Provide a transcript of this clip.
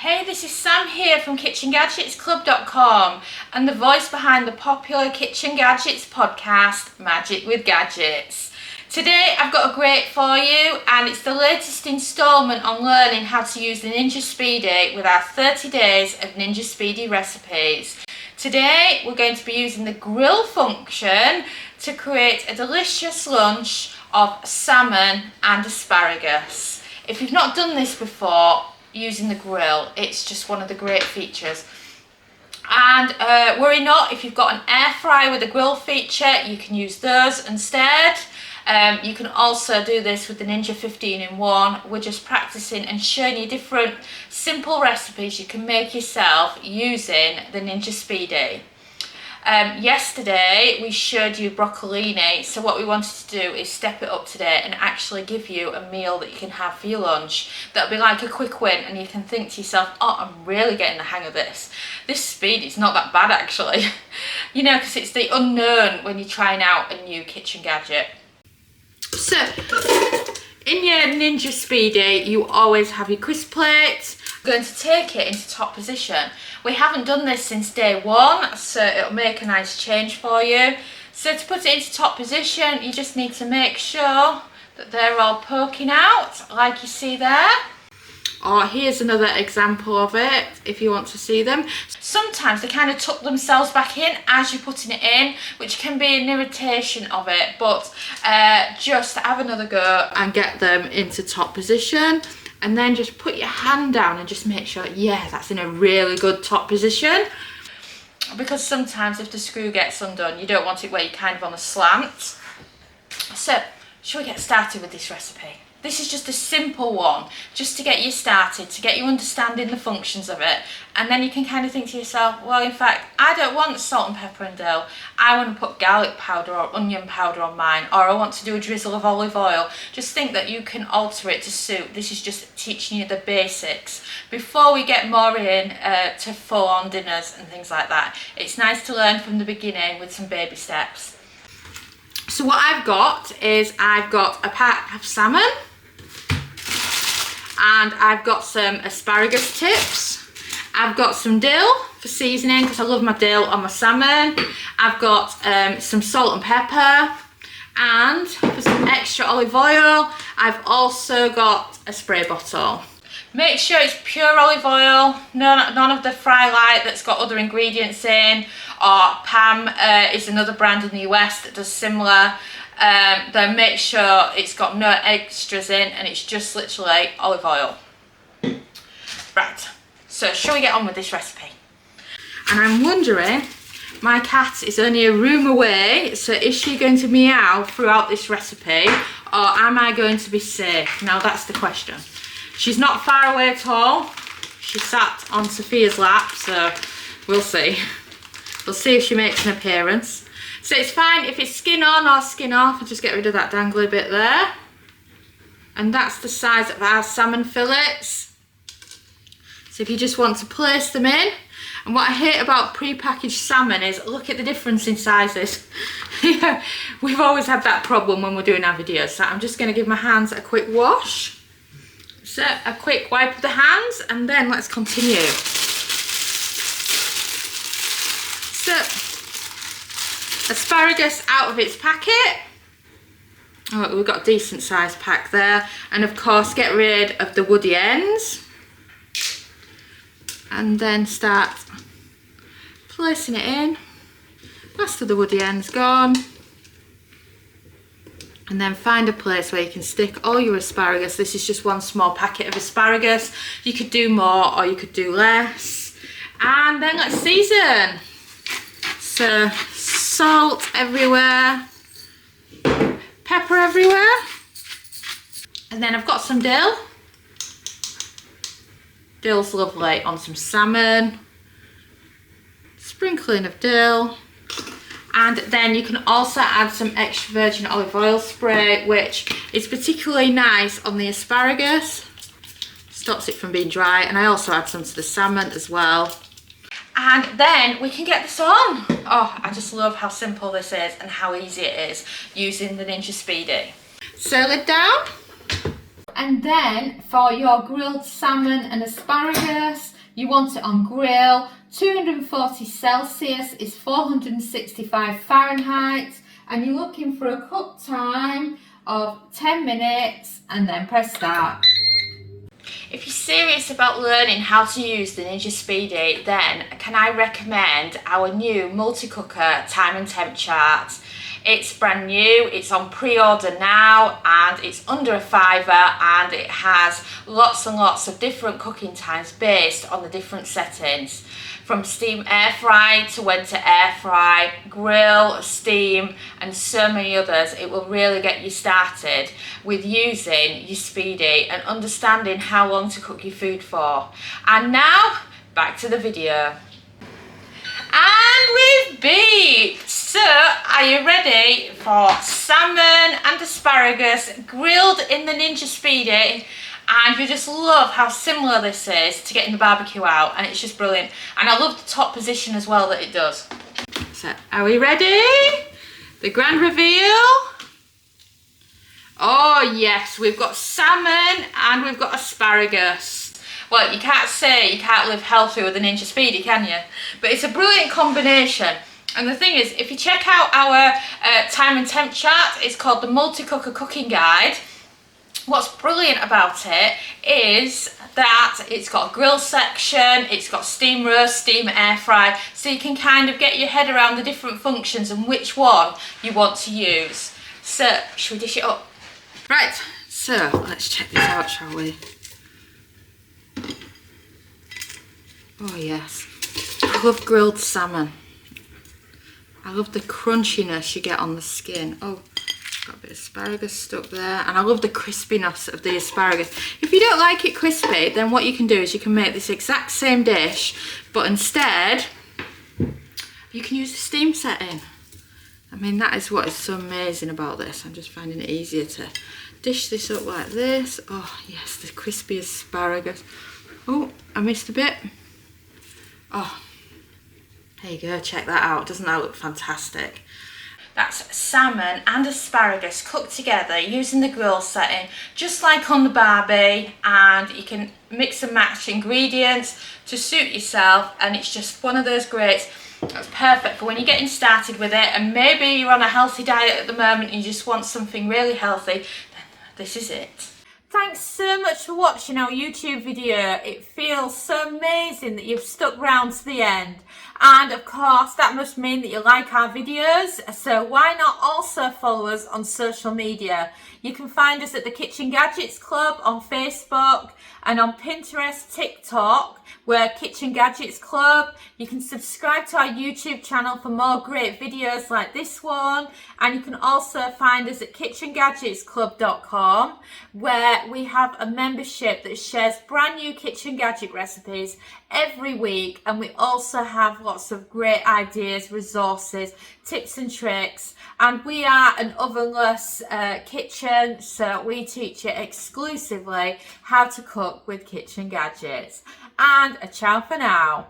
Hey, this is Sam here from kitchengadgetsclub.com and the voice behind the popular Kitchen Gadgets podcast, Magic with Gadgets. Today I've got a great for you, and it's the latest instalment on learning how to use the Ninja Speedi with our 30 days of Ninja Speedi recipes. Today we're going to be using the grill function to create a delicious lunch of salmon and asparagus. If you've not done this before, using the grill, it's just one of the great features. And worry not, if you've got an air fryer with a grill feature, you can use those instead. You can also do this with the Ninja 15-in-1. We're just practicing and showing you different simple recipes you can make yourself using the Ninja Speedi. Yesterday we showed you broccolini, so what we wanted to do is step it up today and actually give you a meal that you can have for your lunch. That'll be like a quick win, and you can think to yourself, oh, I'm really getting the hang of this. This Speedi's not that bad actually. You know, because it's the unknown when you're trying out a new kitchen gadget. So, in your Ninja Speedi, you always have your crisp plate. I'm going to take it into top position. We haven't done this since day one, so it'll make a nice change for you. So to put it into top position, you just need to make sure that they're all poking out, like you see there. Or here's another example of it, if you want to see them. Sometimes they kind of tuck themselves back in as you're putting it in, which can be an irritation of it, but just have another go and get them into top position. And then just put your hand down and just make sure, yeah, that's in a really good top position. Because sometimes if the screw gets undone, you don't want it where you're kind of on a slant. So, shall we get started with this recipe? This is just a simple one, just to get you started, to get you understanding the functions of it. And then you can kind of think to yourself, well, in fact, I don't want salt and pepper and dill. I want to put garlic powder or onion powder on mine, or I want to do a drizzle of olive oil. Just think that you can alter it to suit. This is just teaching you the basics before we get more in to full-on dinners and things like that. It's nice to learn from the beginning with some baby steps. So what I've got is I've got a pack of salmon, and I've got some asparagus tips. I've got some dill for seasoning because I love my dill on my salmon. I've got some salt and pepper, and for some extra olive oil, I've also got a spray bottle. Make sure it's pure olive oil, none of the Fry Light that's got other ingredients in, or Pam is another brand in the US that does similar. Then make sure it's got no extras in and it's just literally olive oil. Right, so shall we get on with this recipe? And I'm wondering, my cat is only a room away, so is she going to meow throughout this recipe, or am I going to be safe? Now that's the question. She's not far away at all. She sat on Sophia's lap, so we'll see. We'll see if she makes an appearance. So it's fine if it's skin on or skin off. I'll just get rid of that dangly bit there. And that's the size of our salmon fillets. So if you just want to place them in. And what I hate about pre-packaged salmon is, look at the difference in sizes. Yeah, we've always had that problem when we're doing our videos. So I'm just going to give my hands a quick wash. So a quick wipe of the hands, and then let's continue. So, asparagus out of its packet. Oh, we've got a decent sized pack there. And of course, get rid of the woody ends. And then start placing it in. Rest of the woody ends gone. And then find a place where you can stick all your asparagus. This is just one small packet of asparagus. You could do more or you could do less. And then let's season. So salt everywhere, pepper everywhere. And then I've got some dill. Dill's lovely on some salmon. Sprinkling of dill. And then you can also add some extra virgin olive oil spray, which is particularly nice on the asparagus. Stops it from being dry. And I also add some to the salmon as well. And then we can get this on. Oh, I just love how simple this is and how easy it is using the Ninja Speedi. So lid down. And then for your grilled salmon and asparagus, you want it on grill. 240 Celsius is 465 Fahrenheit, and you're looking for a cook time of 10 minutes, and then press start. If you're serious about learning how to use the Ninja Speedi, then can I recommend our new multi-cooker time and temp chart. It's brand new, it's on pre-order now, and it's under a fiver, and it has lots and lots of different cooking times based on the different settings. From steam air fry to when to air fry, grill, steam, and so many others. It will really get you started with using your Speedi and understanding how long to cook your food for. And now, back to the video. And we've beeped! So, are you ready for salmon and asparagus grilled in the Ninja Speedi? And you just love how similar this is to getting the barbecue out, and it's just brilliant. And I love the top position as well that it does. So, are we ready? The grand reveal. Oh yes, we've got salmon and we've got asparagus. Well, you can't say you can't live healthy with a Ninja Speedi, can you? But it's a brilliant combination. And the thing is, if you check out our time and temp chart, it's called the Multi-Cooker Cooking Guide. What's brilliant about it is that it's got a grill section, it's got steam roast, steam air fry, so you can kind of get your head around the different functions and which one you want to use. So, should we dish it up? Right, so let's check this out, shall we? Oh yes, I love grilled salmon. I love the crunchiness you get on the skin. Oh, got a bit of asparagus stuck there, and I love the crispiness of the asparagus. If you don't like it crispy, then what you can do is you can make this exact same dish, but instead you can use the steam setting. I mean, that is what is so amazing about this. I'm just finding it easier to dish this up like this. Oh yes, the crispy asparagus. Oh, I missed a bit. Oh, there you go, check that out. Doesn't that look fantastic? That's salmon and asparagus cooked together using the grill setting, just like on the Barbie, and you can mix and match ingredients to suit yourself, and it's just one of those greats that's perfect for when you're getting started with it, and maybe you're on a healthy diet at the moment and you just want something really healthy, then this is it. Thanks so much for watching our YouTube video. It feels so amazing that you've stuck around to the end. And of course, that must mean that you like our videos. So why not also follow us on social media? You can find us at the Kitchen Gadgets Club on Facebook, and on Pinterest, TikTok, we're Kitchen Gadgets Club. You can subscribe to our YouTube channel for more great videos like this one, and you can also find us at kitchengadgetsclub.com, where we have a membership that shares brand new kitchen gadget recipes every week, and we also have lots of great ideas, resources, tips and tricks. And we are an ovenless kitchen, so we teach you exclusively how to cook with kitchen gadgets. And a ciao for now.